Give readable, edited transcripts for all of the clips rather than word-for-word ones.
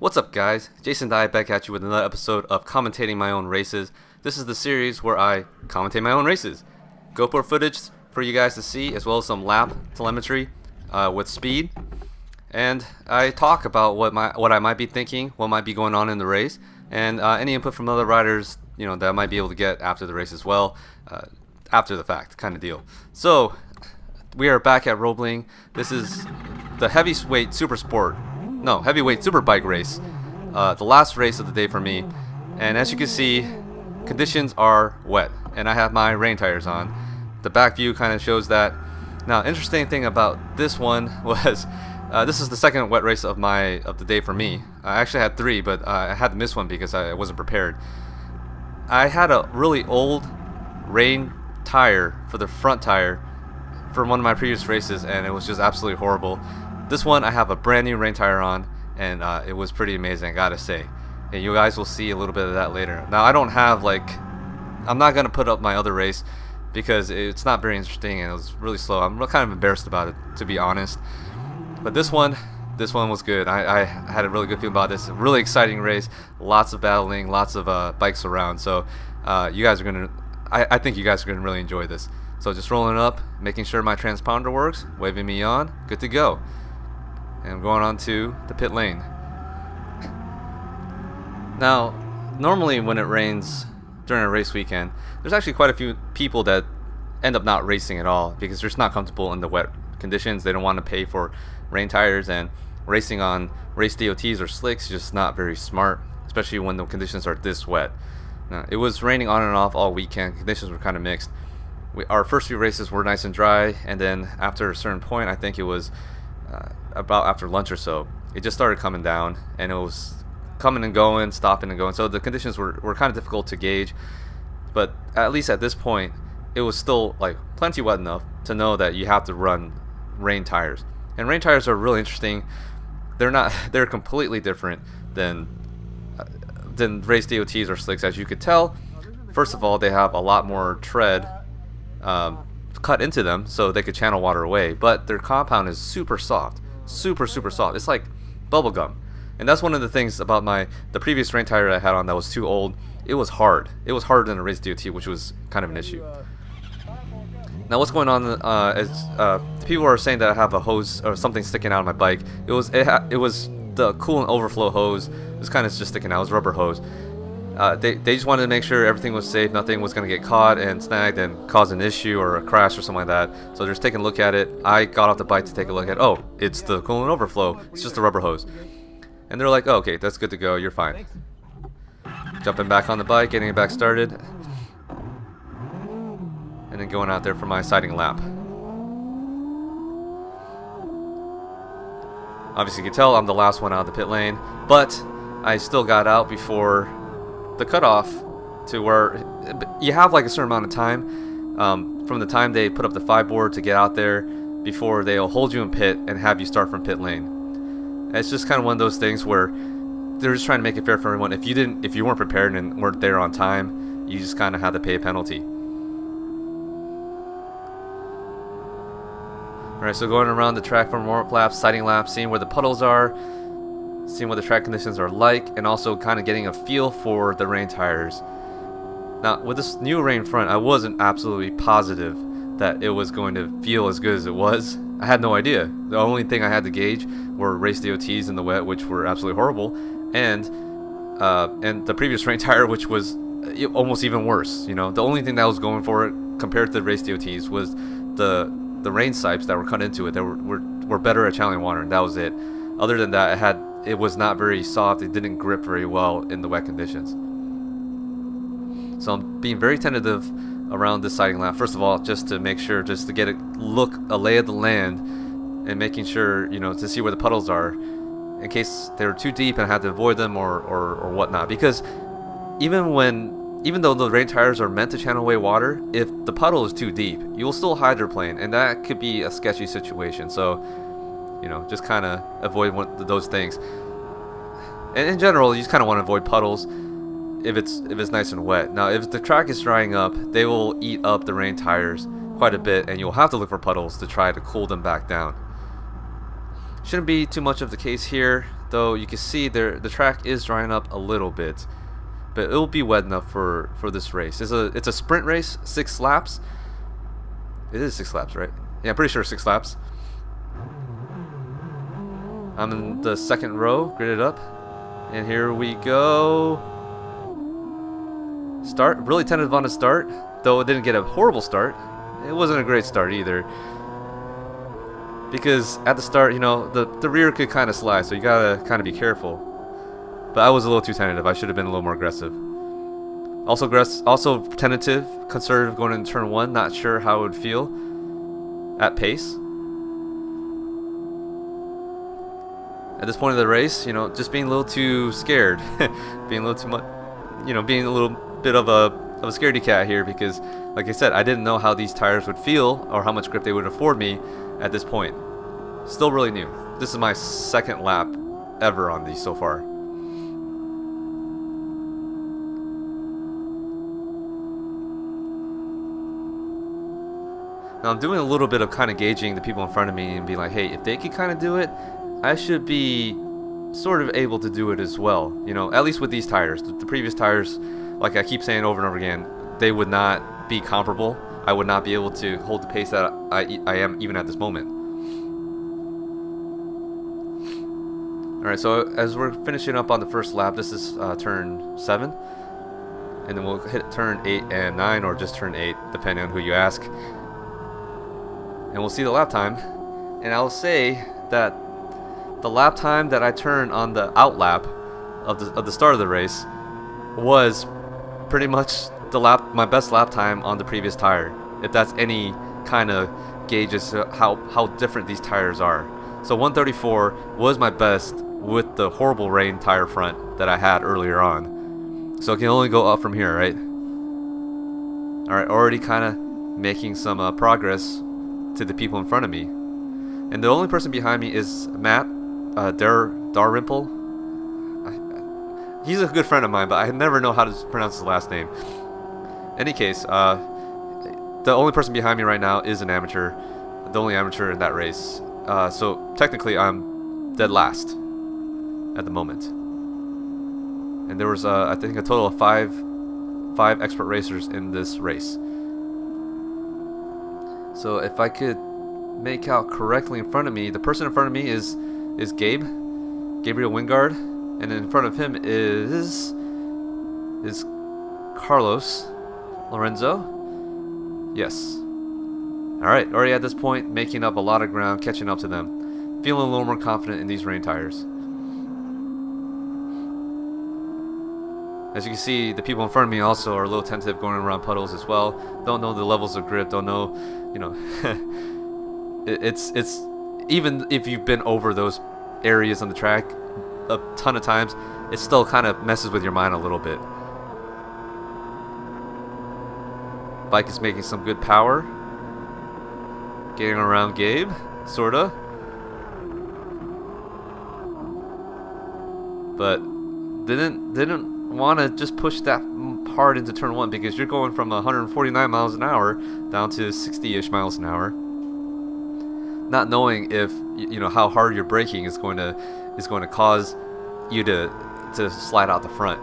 What's up, guys? Jason Dye back at you with another episode of Commentating My Own Races. This is the series where I commentate my own races. GoPro footage for you guys to see, as well as some lap telemetry with speed. And I talk about what I might be thinking, what might be going on in the race, and any input from other riders, that I might be able to get after the race as well, after the fact kind of deal. So we are back at Roebling. This is the heavyweight Superbike race, the last race of the day for me. And as you can see, conditions are wet, and I have my rain tires on. The back view kind of shows that. Now, interesting thing about this one was this is the second wet race of the day for me. I actually had three, but I had to miss one because I wasn't prepared. I had a really old rain tire for the front tire for one of my previous races, and it was just absolutely horrible. This one I have a brand new rain tire on, and it was pretty amazing, I gotta say. And you guys will see a little bit of that later. Now, I don't have I'm not gonna put up my other race because it's not very interesting and it was really slow. I'm kind of embarrassed about it, to be honest. But this one was good. I had a really good feeling about this. A really exciting race, lots of battling, lots of bikes around. So you guys are gonna, I think you guys are gonna really enjoy this. So just rolling up, making sure my transponder works, waving me on, good to go. And I'm going on to the pit lane. Now, normally when it rains during a race weekend, there's actually quite a few people that end up not racing at all because they're just not comfortable in the wet conditions. They don't want to pay for rain tires, and racing on race DOTs or slicks is just not very smart, especially when the conditions are this wet. Now, it was raining on and off all weekend. Conditions were kind of mixed. Our first few races were nice and dry, and then after a certain point, I think it was about after lunch or so, it just started coming down, and it was coming and going, stopping and going. So the conditions were kind of difficult to gauge, but at least at this point, it was still plenty wet enough to know that you have to run rain tires. And rain tires are really interesting. They're completely different than race DOTs or slicks, as you could tell. First of all, they have a lot more tread cut into them so they could channel water away, but their compound is super soft, super soft. It's like bubble gum. And that's one of the things about the previous rain tire I had on that was too old. It was hard. It was harder than a race DOT, which was kind of an issue. Now, what's going on is people are saying that I have a hose or something sticking out of my bike. It was the coolant overflow hose. It was kind of just sticking out. It was a rubber hose. They just wanted to make sure everything was safe, nothing was going to get caught and snagged and cause an issue or a crash or something like that. So they're just taking a look at it. I got off the bike to take a look at it. Oh, it's the coolant overflow. It's just a rubber hose. And they're like, oh, okay, that's good to go. You're fine. Jumping back on the bike, getting it back started, and then going out there for my sighting lap. Obviously, you can tell I'm the last one out of the pit lane, but I still got out before the cutoff, to where you have a certain amount of time from the time they put up the 5 board to get out there before they'll hold you in pit and have you start from pit lane. And it's just kind of one of those things where they're just trying to make it fair for everyone. If you weren't prepared and weren't there on time, you just kind of had to pay a penalty. Alright, so going around the track for more laps, sighting laps, seeing where the puddles are, seeing what the track conditions are like, and also kind of getting a feel for the rain tires. Now, with this new rain front, I wasn't absolutely positive that it was going to feel as good as it was. I had no idea. The only thing I had to gauge were race DOTs in the wet, which were absolutely horrible, and the previous rain tire, which was almost even worse. The only thing that was going for it compared to the race DOTs was the rain sipes that were cut into it that were better at channeling water, and that was it. Other than that, it was not very soft. It didn't grip very well in the wet conditions. So I'm being very tentative around this sighting lap. First of all, just to make sure, just to get a lay of the land, and making sure, to see where the puddles are, in case they were too deep and I had to avoid them or whatnot. Because even though the rain tires are meant to channel away water, if the puddle is too deep, you will still hydroplane, and that could be a sketchy situation. So, just kind of avoid those things. And in general, you just kind of want to avoid puddles if it's nice and wet. Now, if the track is drying up, they will eat up the rain tires quite a bit, and you'll have to look for puddles to try to cool them back down. Shouldn't be too much of the case here. though you can see there the track is drying up a little bit, but it'll be wet enough for this race. It's a sprint race, 6 laps. It is 6 laps, right? Yeah, I'm pretty sure 6 laps. I'm in the second row, gridded up, and here we go. Start, really tentative on the start, though it didn't get a horrible start. It wasn't a great start either, because at the start, you know, the rear could kind of slide, so you gotta kind of be careful. But I was a little too tentative. I should have been a little more aggressive. Also tentative, conservative going into turn 1. Not sure how it would feel at pace. At this point of the race, you know, just being a little too scared, being a little too much, you know, being a little bit of a scaredy cat here, because, like I said, I didn't know how these tires would feel or how much grip they would afford me at this point. Still really new. This is my 2nd lap ever on these so far. Now I'm doing a little bit of kind of gauging the people in front of me and be like, hey, if they could kind of do it, I should be sort of able to do it as well. You know, at least with these tires. The previous tires, like I keep saying over and over again, they would not be comparable. I would not be able to hold the pace that I am even at this moment. Alright, so as we're finishing up on the first lap, this is turn 7. And then we'll hit turn 8 and 9, or just turn 8, depending on who you ask. And we'll see the lap time. And I'll say that the lap time that I turned on the out lap of the start of the race was pretty much my best lap time on the previous tire, if that's any kind of gauge as to how different these tires are. So 134 was my best with the horrible rain tire front that I had earlier on. So it can only go up from here, right? Alright, already kind of making some progress to the people in front of me. And the only person behind me is Matt Dalrymple. He's a good friend of mine, but I never know how to pronounce his last name. In any case, the only person behind me right now is an amateur, the only amateur in that race. So technically, I'm dead last at the moment. And there was, I think, a total of five expert racers in this race. So if I could make out correctly in front of me, the person in front of me is Gabriel Wingard, and in front of him is Carlos Lorenzo. Yes. Alright, already at this point, making up a lot of ground, catching up to them. Feeling a little more confident in these rain tires. As you can see, the people in front of me also are a little tentative going around puddles as well. Don't know the levels of grip, don't know, you know, it's even if you've been over those areas on the track a ton of times, it still kind of messes with your mind a little bit. Bike is making some good power. Getting around Gabe, sorta. But didn't want to just push that hard into turn 1, because you're going from 149 miles an hour down to 60-ish miles an hour. Not knowing if you know how hard your braking is going to cause you to slide out the front.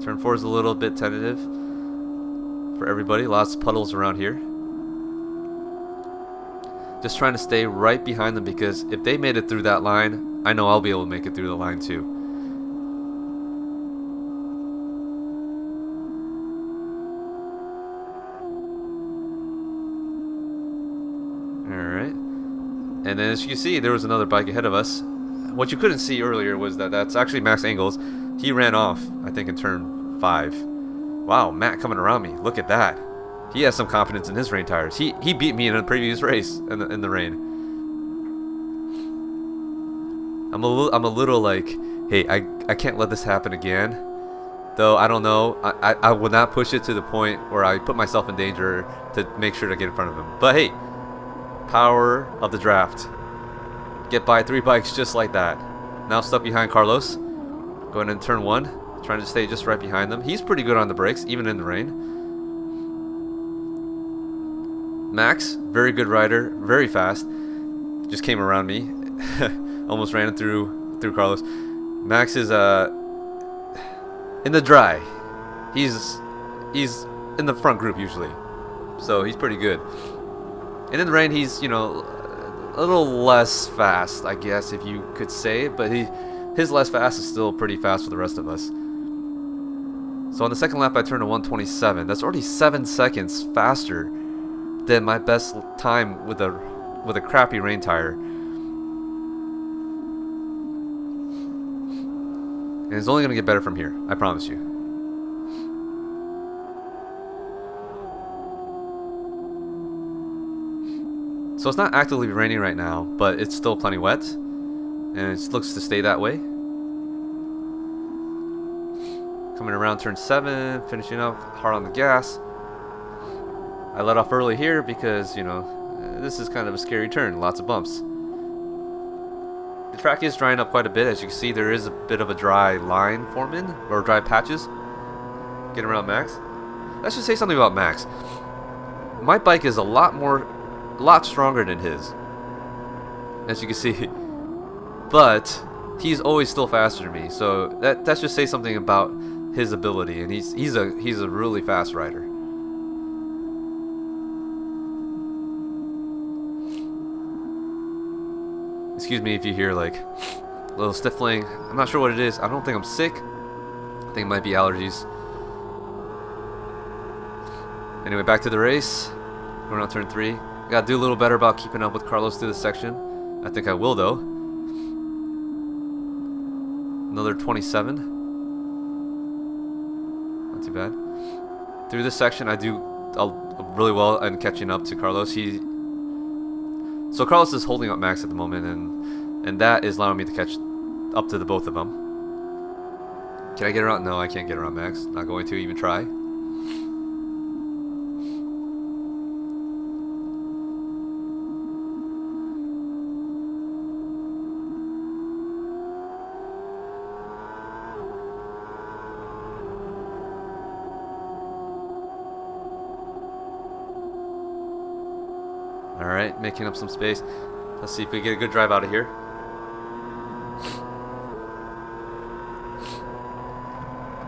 Turn 4 is a little bit tentative for everybody. Lots of puddles around here. Just trying to stay right behind them, because if they made it through that line, I know I'll be able to make it through the line too. Alright. And then as you can see, there was another bike ahead of us. What you couldn't see earlier was that's actually Max Engels. He ran off, I think, in turn 5. Wow, Matt coming around me. Look at that. He has some confidence in his rain tires. He beat me in a previous race in the rain. I'm a little like, hey, I can't let this happen again. Though I don't know. I will not push it to the point where I put myself in danger to make sure to get in front of him. But hey, power of the draft. Get by 3 bikes just like that. Now stuck behind Carlos. Going into turn 1. Trying to stay just right behind them. He's pretty good on the brakes, even in the rain. Max, very good rider, very fast. Just came around me. Almost ran through Carlos. Max is in the dry. He's in the front group usually. So he's pretty good. And in the rain, he's, you know, a little less fast, I guess, if you could say, but his less fast is still pretty fast for the rest of us. So on the second lap, I turned to 127. That's already 7 seconds faster than my best time with a crappy rain tire. And it's only going to get better from here, I promise you. So it's not actively raining right now, but it's still plenty wet, and it looks to stay that way. Coming around turn 7, finishing up hard on the gas. I let off early here because, you know, this is kind of a scary turn, lots of bumps. The track is drying up quite a bit. As you can see, there is a bit of a dry line forming, or dry patches. Getting around Max. Let's just say something about Max. My bike is a lot stronger than his, as you can see, but he's always still faster than me. So that's just say something about his ability, and he's a really fast rider. Excuse me if you hear like a little sniffling. I'm not sure what it is. I don't think I'm sick. I think it might be allergies. Anyway, back to the race. We're on turn 3. Gotta do a little better about keeping up with Carlos through this section. I think I will, though. Another 27. Not too bad. Through this section, I do really well in catching up to Carlos. So Carlos is holding up Max at the moment, and that is allowing me to catch up to the both of them. Can I get around? No, I can't get around Max. Not going to even try. Alright, making up some space. Let's see if we get a good drive out of here.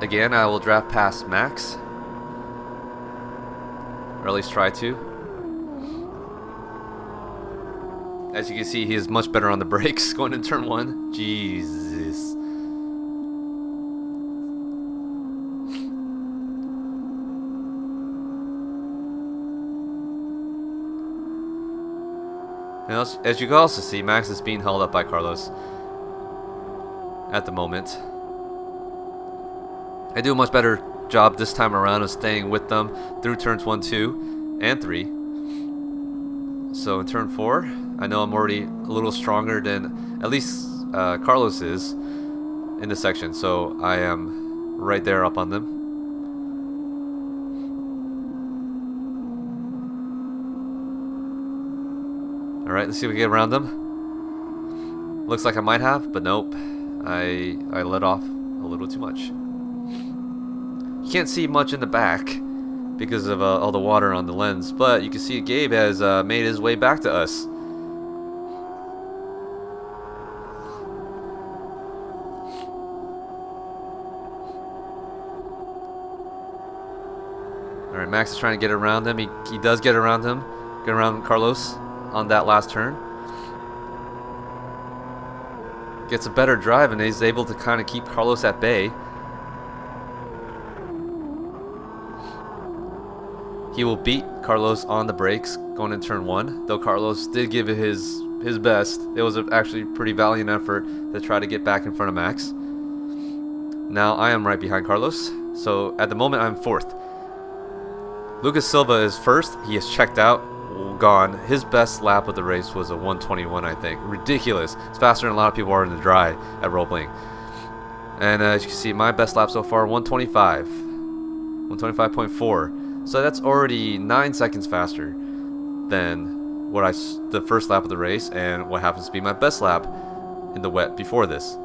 Again, I will draft past Max. Or at least try to. As you can see, he is much better on the brakes going into turn 1. Jesus. Now, as you can also see, Max is being held up by Carlos at the moment. I do a much better job this time around of staying with them through turns 1, 2, and 3. So in turn 4, I know I'm already a little stronger than at least Carlos is in this section. So I am right there up on them. Alright, let's see if we get around them. Looks like I might have, but nope. I let off a little too much. You can't see much in the back because of all the water on the lens, but you can see Gabe has made his way back to us. Alright, Max is trying to get around him. He does get around him. Get around Carlos on that last turn. Gets a better drive and he's able to kind of keep Carlos at bay. He will beat Carlos on the brakes going into turn 1, though Carlos did give it his best. It was actually a pretty valiant effort to try to get back in front of Max. Now I am right behind Carlos, so at the moment I'm 4th. Lucas Silva is 1st. He is checked out, gone. His best lap of the race was a 121, I think. Ridiculous. It's faster than a lot of people are in the dry at Roebling. And as you can see, my best lap so far, 125. 125.4. So that's already 9 seconds faster than the first lap of the race and what happens to be my best lap in the wet before this.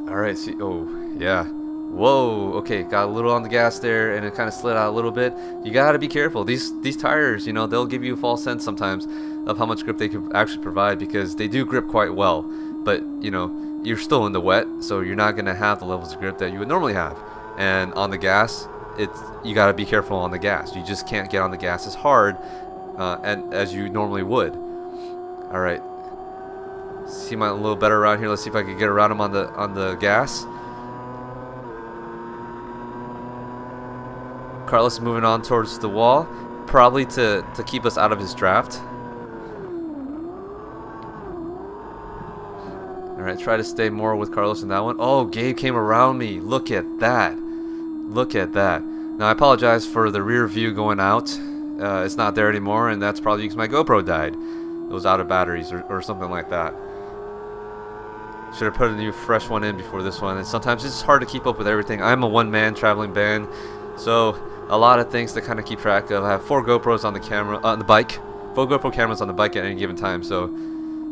All right. See. Oh, yeah. Whoa. Okay. Got a little on the gas there, and it kind of slid out a little bit. You gotta be careful. These tires, you know, they'll give you a false sense sometimes of how much grip they can actually provide, because they do grip quite well. But you know, you're still in the wet, so you're not gonna have the levels of grip that you would normally have. And on the gas, you gotta be careful on the gas. You just can't get on the gas as hard and as you normally would. All right. See him a little better around here. Let's see if I can get around him on the gas. Carlos is moving on towards the wall, probably to keep us out of his draft. Alright, try to stay more with Carlos in that one. Oh, Gabe came around me. Look at that. Look at that. Now, I apologize for the rear view going out. It's not there anymore, and that's probably because my GoPro died. It was out of batteries or something like that. Should have put a new fresh one in before this one. And sometimes it's hard to keep up with everything. I'm a one-man traveling band, so a lot of things to kind of keep track of. I have 4 GoPros on the camera, on the bike, 4 GoPro cameras on the bike at any given time. So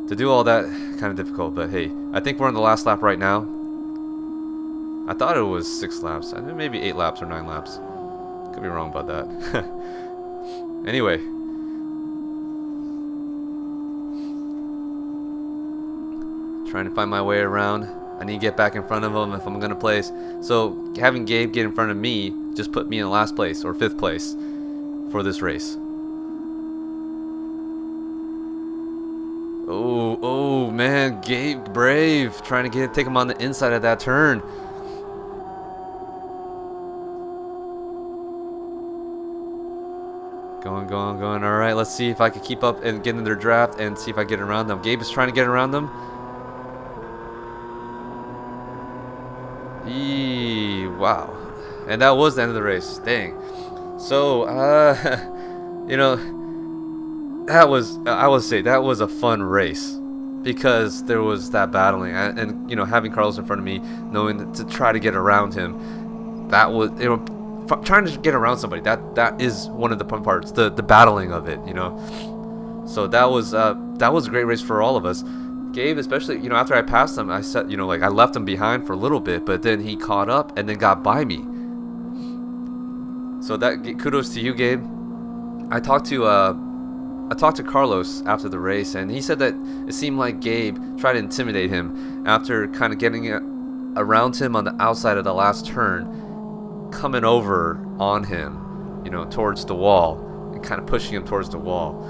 to do all that, kind of difficult. But hey, I think we're on the last lap right now. I thought it was 6 laps. I think maybe 8 laps or 9 laps. Could be wrong about that. Anyway. Trying to find my way around. I need to get back in front of him if I'm going to place. So having Gabe get in front of me just put me in last place or 5th place for this race. Oh man, Gabe brave, trying to take him on the inside of that turn. Going. All right, let's see if I can keep up and get in their draft and see if I get around them. Gabe is trying to get around them. Wow. And that was the end of the race. Dang. So, you know, that was, I would say that was a fun race because there was that battling and you know, having Carlos in front of me, knowing to try to get around him, that was, you know, trying to get around somebody, that is one of the fun parts, the battling of it, you know. So that was a great race for all of us. Gabe, especially, you know, after I passed him, I said, you know, like I left him behind for a little bit, but then he caught up and then got by me. So that, kudos to you, Gabe. I talked to Carlos after the race, and he said that it seemed like Gabe tried to intimidate him after kind of getting around him on the outside of the last turn, coming over on him, you know, towards the wall, and kind of pushing him towards the wall.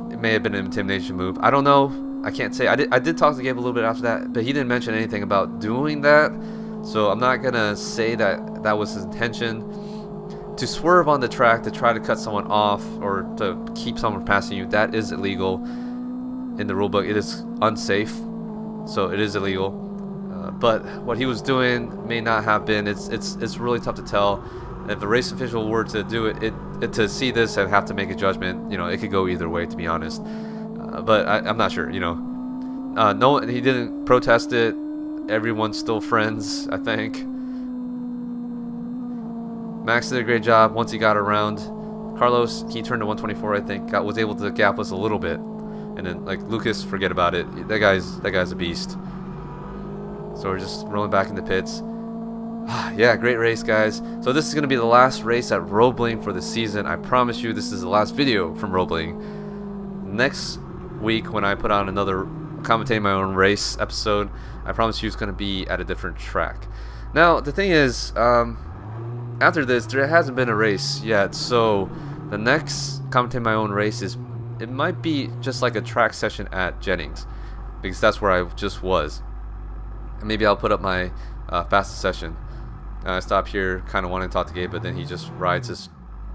It may have been an intimidation move. I don't know. I can't say. I did talk to Gabe a little bit after that, but he didn't mention anything about doing that. So I'm not gonna say that that was his intention. To swerve on the track to try to cut someone off or to keep someone from passing you, that is illegal in the rule book. It is unsafe, so it is illegal. But what he was doing may not have been. It's really tough to tell. If the race official were to do it to see this and have to make a judgment, you know, it could go either way, to be honest. But I'm not sure, you know. No, he didn't protest it. Everyone's still friends, I think. Max did a great job once he got around. Carlos, he turned to 124, I think. Was able to gap us a little bit. And then, like, Lucas, forget about it. That guy's a beast. So we're just rolling back in the pits. Yeah, great race, guys. So this is going to be the last race at Roebling for the season. I promise you this is the last video from Roebling. Next week, when I put on another commentating my own race episode, I promise you it's going to be at a different track. Now, the thing is, after this, there hasn't been a race yet, so the next commentating my own race it might be just like a track session at Jennings, because that's where I just was. And maybe I'll put up my fastest session. I stop here, kind of wanting to talk to Gabe, but then he just rides his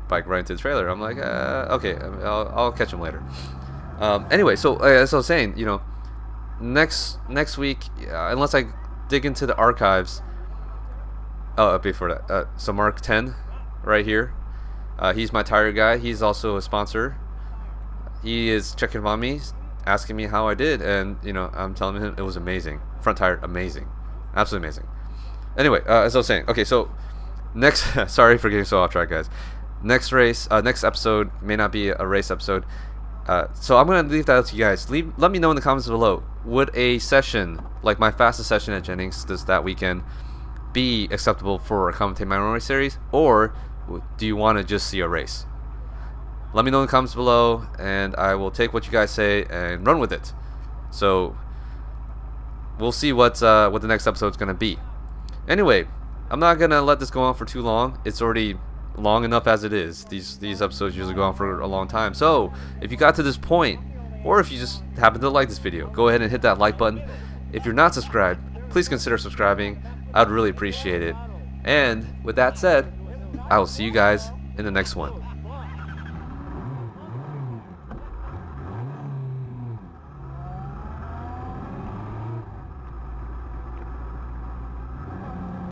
bike right into the trailer. I'm like, okay, I'll catch him later. Anyway, so as I was saying, you know, next week, unless I dig into the archives. Oh, before that, so Mark 10, right here. He's my tire guy. He's also a sponsor. He is checking on me, asking me how I did, and you know, I'm telling him it was amazing. Front tire, amazing, absolutely amazing. Anyway, as I was saying, okay, so next, sorry for getting so off track, guys. Next race, next episode may not be a race episode. So I'm gonna leave that up to you guys. Let me know in the comments below. would a session like my fastest session at Jennings that weekend be acceptable for a Commentating My Own Race series, or do you want to just see a race? Let me know in the comments below, and I will take what you guys say and run with it. So we'll see what the next episode's gonna be. Anyway, I'm not gonna let this go on for too long. It's already long enough as it is. These episodes usually go on for a long time. So if you got to this point, or if you just happen to like this video, go ahead and hit that like button. If you're not subscribed, please consider subscribing. I'd really appreciate it. And with that said, I will see you guys in the next one.